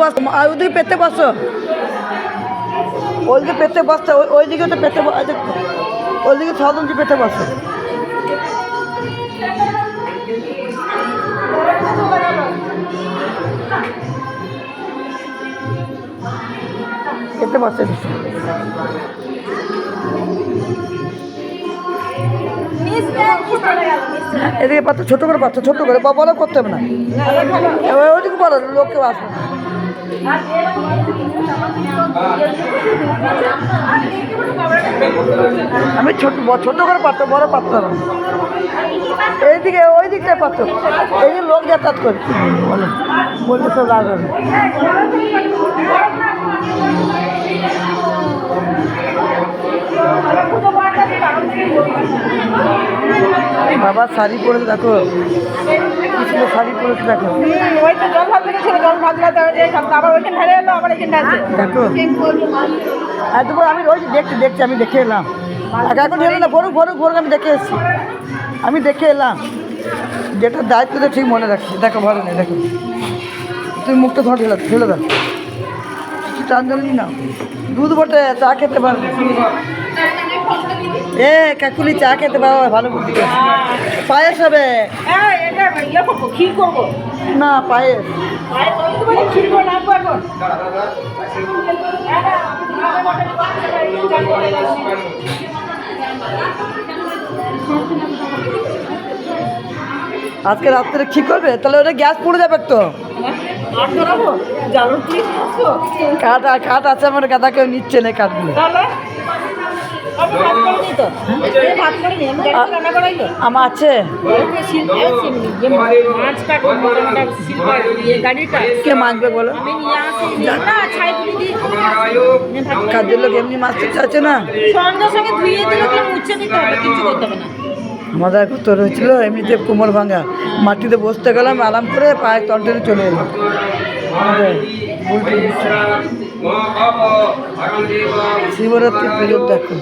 বস, আর ওদিকে পেতে বসো, ওইদিকে পেতে বসতে, ওইদিকে তো পেতে, ওইদিকে ছজনকে পেতে বসো। পেতে বসে এদিকে পাত্র ছোট করে পাত্র, ছোট করে বড় করতে হবে না, ওইদিকে বলো, লোককে আসবে। আমি ছোট করে পাত্র, বড় পাত্র না, এইদিকে ওই দিকটায় পাত্র, এই যে লোক যাতায়াত করে বলো, বলতে সব রাগ হবে। বাবা শাড়ি পরেছে দেখো, কি ছিল শাড়ি পরেছে দেখো, দেখো এত আমি রোজ দেখছি, আমি দেখে এলাম, এখন এলো না, ভোর আমি দেখে এসেছি, আমি দেখে এলাম, যেটা দায়িত্ব তো ঠিক মনে রাখছি। দেখো ভালো নেই, দেখো তুমি মুখটা ধর ঢেলে দাও, টান জল না, দুধ বটে, চা খেতে পারবে, কাকুলি চা খেতে পারো, ভালো বুদ্ধি, পায়েস হবে না, পায়েস আজকে রাত্রে ঠিক করবে, তাহলে ওটা গ্যাস পুড়ে যাবে তো, কাঠ আছে আমার, গাদা কেউ নিচ্ছে না কাঠগুলো, আমার আছে, কে মাছবে বলো, কাজের লোক এমনি মাছ দিতে আছে না, আমাদের কত রয়েছিল এমনিতে কোমর ভাঙা, মাটিতে বসতে গেলাম, আরাম করে পায়ের তলটে চলে এলাম, শিবরাত্রি পুজো দেখো।